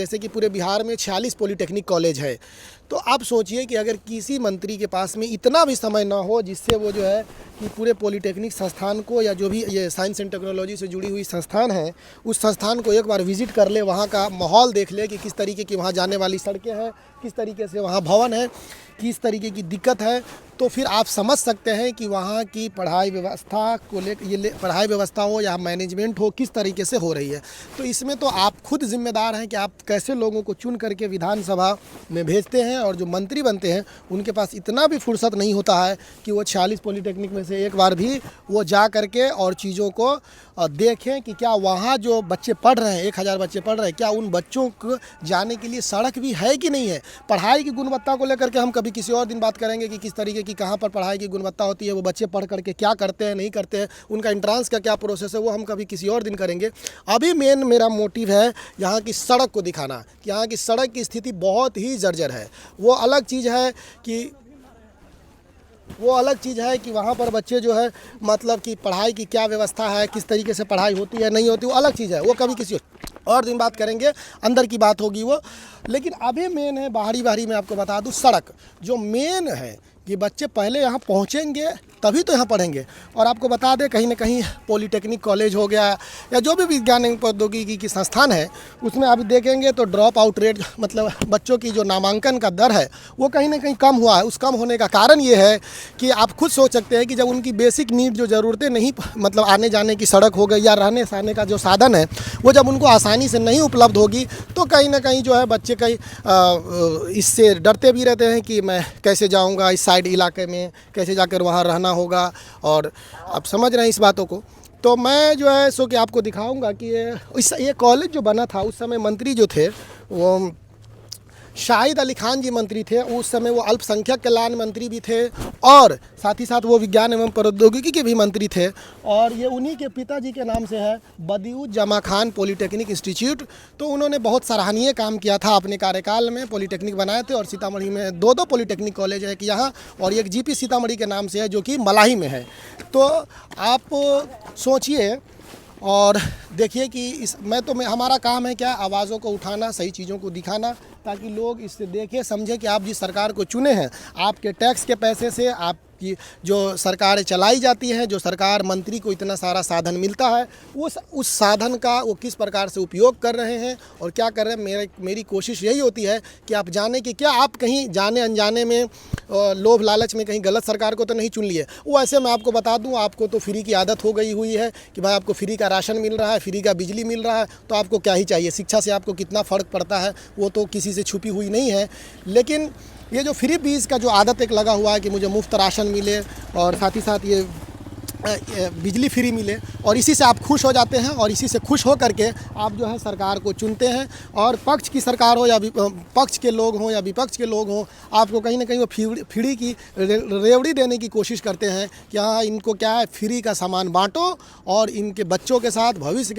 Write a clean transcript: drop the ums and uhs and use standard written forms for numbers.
जैसे कि पूरे बिहार में 46 पॉलिटेक्निक कॉलेज है। तो आप सोचिए कि अगर किसी मंत्री के पास में इतना भी समय ना हो जिससे वो जो है कि पूरे पॉलिटेक्निक संस्थान को या जो भी ये साइंस एंड टेक्नोलॉजी से जुड़ी हुई संस्थान है उस संस्थान को एक बार विजिट कर ले, वहाँ का माहौल देख ले कि किस तरीके की वहाँ जाने वाली सड़कें हैं, किस तरीके से वहाँ भवन है, किस तरीके की दिक्कत है, तो फिर आप समझ सकते हैं कि वहाँ की पढ़ाई व्यवस्था को ले पढ़ाई व्यवस्था हो या मैनेजमेंट हो किस तरीके से हो रही है। तो इसमें तो आप खुद जिम्मेदार हैं कि आप कैसे लोगों को चुन करके विधानसभा में भेजते हैं, और जो मंत्री बनते हैं उनके पास इतना भी फुर्सत नहीं होता है कि वो 46 पॉलिटेक्निक में से एक बार भी वो जा करके और चीज़ों को देखें कि क्या वहाँ जो बच्चे पढ़ रहे हैं, 1000 बच्चे पढ़ रहे हैं, क्या उन बच्चों को जाने के लिए सड़क भी है कि नहीं है। पढ़ाई की गुणवत्ता को लेकर के हम कभी किसी और दिन बात करेंगे कि किस तरीके की कहाँ पर पढ़ाई की गुणवत्ता होती है, वो बच्चे पढ़ करके क्या करते हैं नहीं करते हैं, उनका एंट्रांस का क्या प्रोसेस है, वो हम कभी किसी और दिन करेंगे। अभी मेन मेरा मोटिव है यहाँ की सड़क को दिखाना कि यहाँ की सड़क की स्थिति बहुत ही जर्जर है। वो अलग चीज़ है कि वहाँ पर बच्चे जो है मतलब कि पढ़ाई की क्या व्यवस्था है, किस तरीके से पढ़ाई होती है नहीं होती, वो अलग चीज़ है, वो कभी किसी और दिन बात करेंगे, अंदर की बात होगी वो। लेकिन अभी मेन है बाहरी मैं आपको बता दूँ, सड़क जो मेन है कि बच्चे पहले यहाँ पहुँचेंगे तभी तो यहाँ पढ़ेंगे। और आपको बता दें कहीं ना कहीं पॉलिटेक्निक कॉलेज हो गया या जो भी विज्ञान एवं प्रौद्योगिकी की संस्थान है उसमें आप देखेंगे तो ड्रॉप आउट रेट मतलब बच्चों की जो नामांकन का दर है वो कहीं ना कहीं कम हुआ है। उस कम होने का कारण ये है कि आप खुद सोच सकते हैं कि जब उनकी बेसिक नीड जो ज़रूरतें नहीं मतलब आने जाने की सड़क हो गई या रहने सहने का जो साधन है वो जब उनको आसानी से नहीं उपलब्ध होगी तो कहीं ना कहीं जो है बच्चे कहीं इससे डरते भी रहते हैं कि मैं कैसे जाऊँगा इस साइड इलाके में, कैसे जाकर वहाँ रहना होगा। और आप समझ रहे हैं इस बातों को। तो मैं जो है सो कि आपको दिखाऊंगा कि ये कॉलेज जो बना था उस समय मंत्री जो थे वो शाहिद अली खान जी मंत्री थे। उस समय वो अल्पसंख्यक कल्याण मंत्री भी थे और साथ ही साथ वो विज्ञान एवं प्रौद्योगिकी के भी मंत्री थे। और ये उन्हीं के पिताजी के नाम से है बदियुज्जमा खान पॉलिटेक्निक इंस्टीट्यूट। तो उन्होंने बहुत सराहनीय काम किया था अपने कार्यकाल में, पॉलिटेक्निक बनाए थे। और सीतामढ़ी में दो पॉलिटेक्निक कॉलेज है कि यहाँ, और एक जीपी सीतामढ़ी के नाम से है जो कि मलाही में है। तो आप सोचिए और देखिए कि हमारा काम है क्या, आवाज़ों को उठाना, सही चीज़ों को दिखाना, ताकि लोग इससे देखें समझें कि आप जिस सरकार को चुने हैं आपके टैक्स के पैसे से आपकी जो सरकारें चलाई जाती हैं, जो सरकार मंत्री को इतना सारा साधन मिलता है उस साधन का वो किस प्रकार से उपयोग कर रहे हैं और क्या कर रहे हैं। मेरी कोशिश यही होती है कि आप जाने कि क्या आप कहीं जाने अनजाने में लोभ लालच में कहीं गलत सरकार को तो नहीं चुन लिए। वो ऐसे मैं आपको बता दूं, आपको तो फ्री की आदत हो गई हुई है कि भाई आपको फ्री का राशन मिल रहा है, फ्री का बिजली मिल रहा है, तो आपको क्या ही चाहिए। शिक्षा से आपको कितना फ़र्क पड़ता है वो तो किसी से छुपी हुई नहीं है। लेकिन ये जो फ्री बीज का जो आदत एक लगा हुआ है कि मुझे मुफ्त राशन मिले और साथ ही साथ ये बिजली फ्री मिले, और इसी से आप खुश हो जाते हैं और इसी से खुश हो करके आप जो है सरकार को चुनते हैं। और पक्ष की सरकार हो या पक्ष के लोग हों या विपक्ष के लोग हों, आपको कहीं ना कहीं वो फ्री की रेवड़ी देने की कोशिश करते हैं कि हाँ इनको क्या है, फ्री का सामान बांटो और इनके बच्चों के साथ भविष्य के